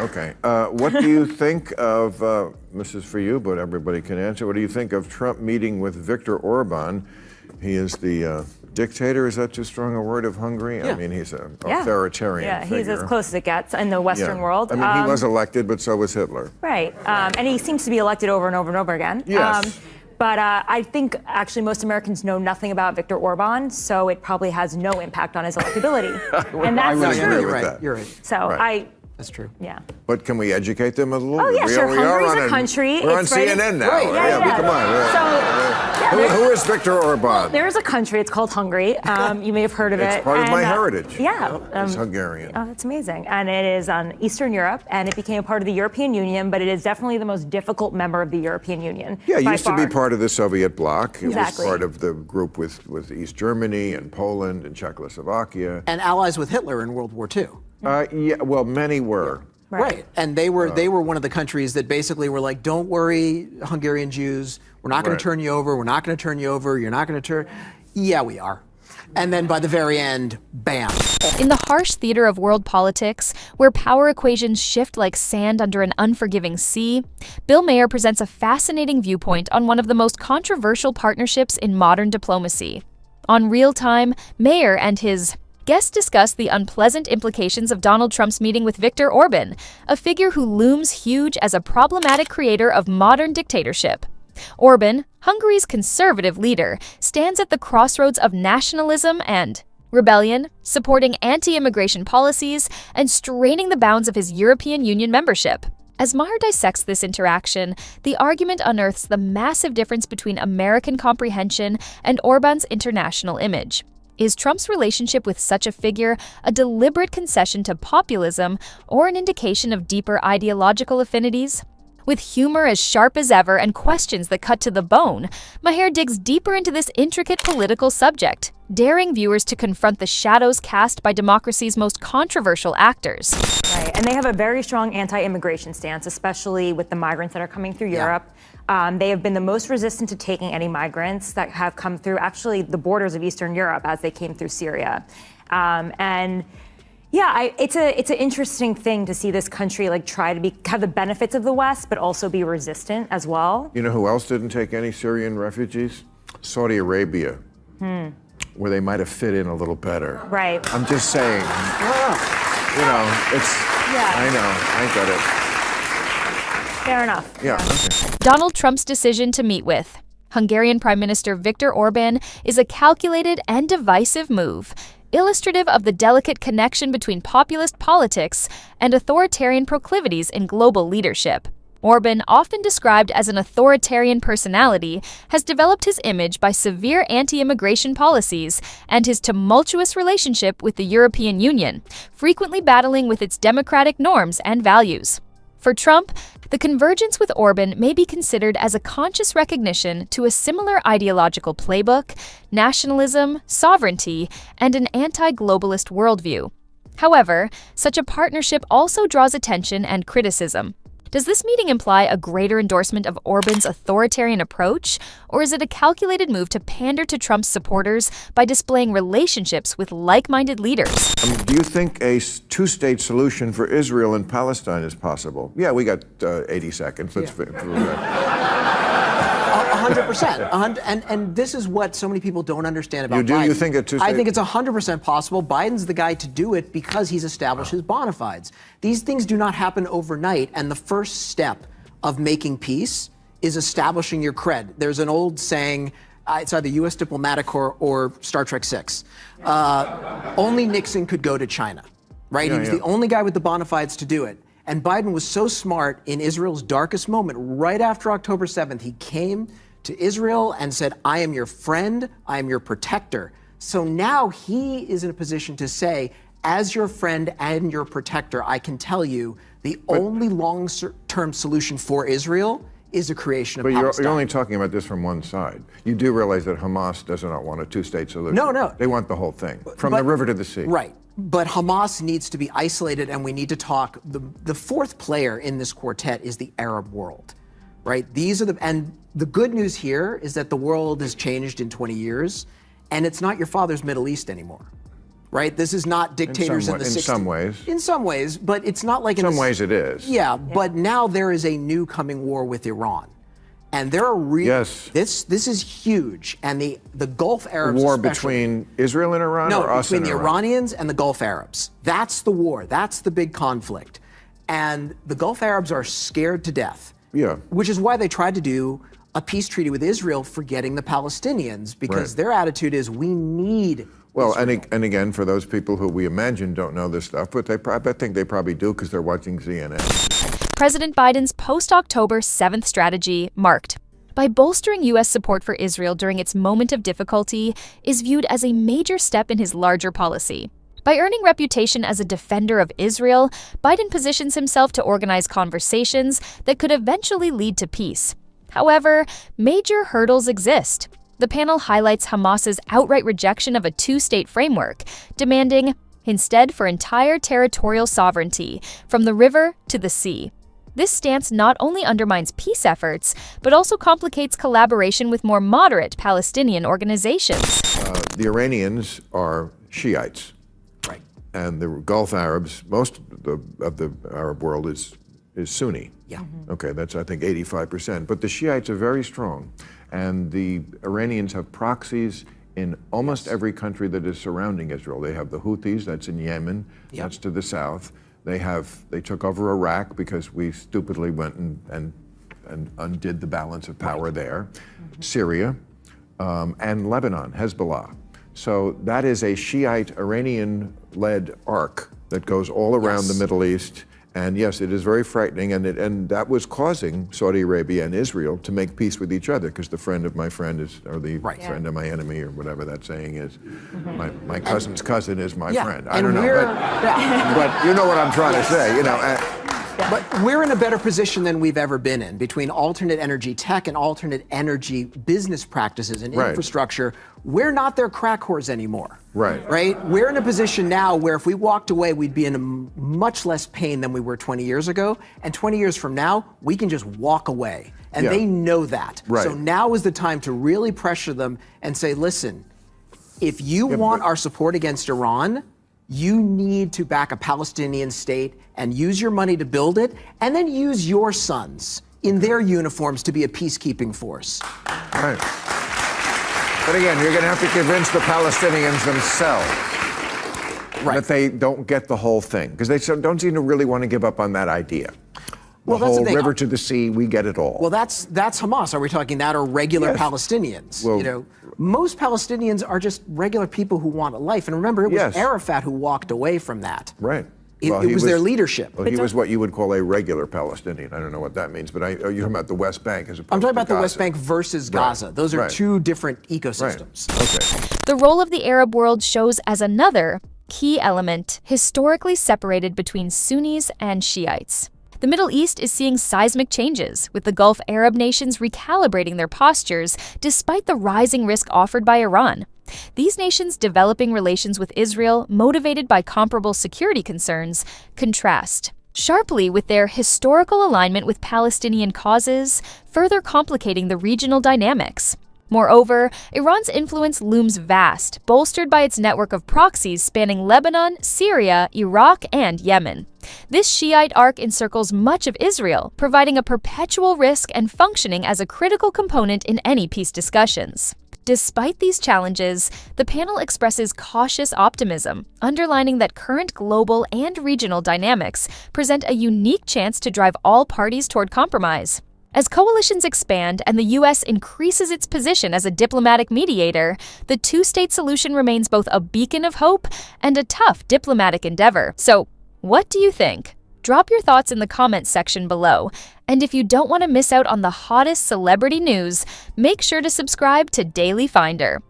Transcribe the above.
Okay. What do you think of, this is for you, but everybody can answer, what do you think of Trump meeting with Viktor Orban? He is the dictator, is that too strong a word, of Hungary? Yeah. I mean, he's an authoritarian figure. He's as close as it gets in the Western world. I mean, he was elected, but so was Hitler. Right. And he seems to be elected over and over and over again. Yes. But I think actually most Americans know nothing about Viktor Orban, so it probably has no impact on his electability. And that's I would true. agree with that. You're right. So That's true. Yeah. But can we educate them a little? Oh, yeah, sure. Hungary's a country. We're on It's right CNN now. Right, yeah. Come on. Who is Viktor Orban? There is a country. It's called Hungary. You may have heard of it. It's part of my heritage. Yeah. It's Hungarian. Oh, that's amazing. And it is on Eastern Europe, and it became a part of the European Union, but it is definitely the most difficult member of the European Union. Yeah, it by used far. to be part of the Soviet bloc. It Exactly. was part of the group with East Germany and Poland and Czechoslovakia. And allies with Hitler in World War II. Yeah, well, many were. Right. And they were one of the countries that basically were like, don't worry, Hungarian Jews, we're not going to turn you over, we're not going to turn you over, you're not going to turn. Yeah, we are. And then by the very end, bam. In the harsh theater of world politics, where power equations shift like sand under an unforgiving sea, Bill Maher presents a fascinating viewpoint on one of the most controversial partnerships in modern diplomacy. On Real Time, Maher and his guests discuss the unpleasant implications of Donald Trump's meeting with Viktor Orban, a figure who looms huge as a problematic creator of modern dictatorship. Orban, Hungary's conservative leader, stands at the crossroads of nationalism and rebellion, supporting anti-immigration policies and straining the bounds of his European Union membership. As Maher dissects this interaction, the argument unearths the massive difference between American comprehension and Orban's international image. Is Trump's relationship with such a figure a deliberate concession to populism or an indication of deeper ideological affinities? With humor as sharp as ever and questions that cut to the bone, Maher digs deeper into this intricate political subject, daring viewers to confront the shadows cast by democracy's most controversial actors. Right, and they have a very strong anti-immigration stance, especially with the migrants that are coming through Europe. They have been the most resistant to taking any migrants that have come through actually the borders of Eastern Europe as they came through Syria. It's an interesting thing to see this country try to have the benefits of the West, but also be resistant as well. You know who else didn't take any Syrian refugees? Saudi Arabia, where they might have fit in a little better. Right. I'm just saying. You know, I know, I get it. Fair enough. Yeah. Okay. Donald Trump's decision to meet with Hungarian Prime Minister Viktor Orban is a calculated and divisive move, illustrative of the delicate connection between populist politics and authoritarian proclivities in global leadership. Orban, often described as an authoritarian personality, has developed his image by severe anti-immigration policies and his tumultuous relationship with the European Union, frequently battling with its democratic norms and values. For Trump, the convergence with Orban may be considered as a conscious recognition to a similar ideological playbook, nationalism, sovereignty, and an anti-globalist worldview. However, such a partnership also draws attention and criticism. Does this meeting imply a greater endorsement of Orban's authoritarian approach, or is it a calculated move to pander to Trump's supporters by displaying relationships with like-minded leaders? Do you think a two-state solution for Israel and Palestine is possible? Yeah, we got 80 seconds. Let's 100%. And this is what so many people don't understand about Biden. You think a two-state? I think it's 100% possible. Biden's the guy to do it because he's established his bona fides. These things do not happen overnight, and the first step of making peace is establishing your cred. There's an old saying, it's either U.S. Diplomatic Corps or Star Trek VI. Only Nixon could go to China, right? He was the only guy with the bona fides to do it. And Biden was so smart in Israel's darkest moment, right after October 7th, he came to Israel and said, I am your friend, I am your protector. So now he is in a position to say, as your friend and your protector, I can tell you the only long-term solution for Israel is a creation of Palestine. But you're only talking about this from one side. You do realize that Hamas does not want a two-state solution. No. They want the whole thing, from the river to the sea. Right. But Hamas needs to be isolated, and we need to talk. The fourth player in this quartet is the Arab world, right? And the good news here is that the world has changed in 20 years, and it's not your father's Middle East anymore. right? This is not dictators in the 60s. In some ways. In some ways, but it's not like In some ways it is. Yeah, but now there is a new coming war with Iran. And there are Yes. This is huge. And the Gulf Arabs War especially, between Israel and Iran, no, or us between and the Iran? Iranians and the Gulf Arabs. That's the war. That's the big conflict. And the Gulf Arabs are scared to death. Yeah. Which is why they tried to do a peace treaty with Israel, forgetting the Palestinians, because Right. their attitude is we need Well, Israel. and again, for those people who we imagine don't know this stuff, but I think they probably do because they're watching CNN. President Biden's post-October 7th strategy, marked by bolstering U.S. support for Israel during its moment of difficulty, is viewed as a major step in his larger policy. By earning reputation as a defender of Israel, Biden positions himself to organize conversations that could eventually lead to peace. However, major hurdles exist. The panel highlights Hamas's outright rejection of a two-state framework, demanding, instead, for entire territorial sovereignty, from the river to the sea. This stance not only undermines peace efforts, but also complicates collaboration with more moderate Palestinian organizations. The Iranians are Shiites. Right. And the Gulf Arabs, most of the Arab world is Sunni. Yeah. Okay, that's I think 85%. But the Shiites are very strong, and the Iranians have proxies in almost every country that is surrounding Israel. They have the Houthis, that's in Yemen, that's to the south. They took over Iraq because we stupidly went and undid the balance of power there. Syria, and Lebanon, Hezbollah. So that is a Shiite Iranian-led arc that goes all around the Middle East. And yes, it is very frightening, and that was causing Saudi Arabia and Israel to make peace with each other, because the friend of my friend is, or the friend of my enemy, or whatever that saying is. My cousin's cousin is my friend. I don't know, but you know what I'm trying to say, you know. But we're in a better position than we've ever been in between alternate energy tech and alternate energy business practices and infrastructure. We're not their crack whores anymore. Right. Right? We're in a position now where if we walked away, we'd be in much less pain than we were 20 years ago. And 20 years from now, we can just walk away. And they know that. Right. So now is the time to really pressure them and say, listen, if you want our support against Iran, you need to back a Palestinian state and use your money to build it, and then use your sons in their uniforms to be a peacekeeping force. Right. But again, you're going to have to convince the Palestinians themselves that they don't get the whole thing, because they don't seem to really want to give up on that idea. Well, the that's whole the thing. river to the sea, we get it all. Well, that's Hamas. Are we talking that, or regular Palestinians? Well, you know, most Palestinians are just regular people who want a life. And remember, it was Arafat who walked away from that. Right. It was their leadership. Well, he was what you would call a regular Palestinian. I don't know what that means, but you're talking about the West Bank as opposed to I'm talking about Gaza. the West Bank versus Gaza. Those are two different ecosystems. Okay. The role of the Arab world shows as another key element historically separated between Sunnis and Shiites. The Middle East is seeing seismic changes, with the Gulf Arab nations recalibrating their postures despite the rising risk offered by Iran. These nations developing relations with Israel, motivated by comparable security concerns, contrast sharply with their historical alignment with Palestinian causes, further complicating the regional dynamics. Moreover, Iran's influence looms vast, bolstered by its network of proxies spanning Lebanon, Syria, Iraq, and Yemen. This Shiite arc encircles much of Israel, providing a perpetual risk and functioning as a critical component in any peace discussions. Despite these challenges, the panel expresses cautious optimism, underlining that current global and regional dynamics present a unique chance to drive all parties toward compromise. As coalitions expand and the U.S. increases its position as a diplomatic mediator, the two-state solution remains both a beacon of hope and a tough diplomatic endeavor. So, what do you think? Drop your thoughts in the comments section below. And if you don't want to miss out on the hottest celebrity news, make sure to subscribe to Daily Finder.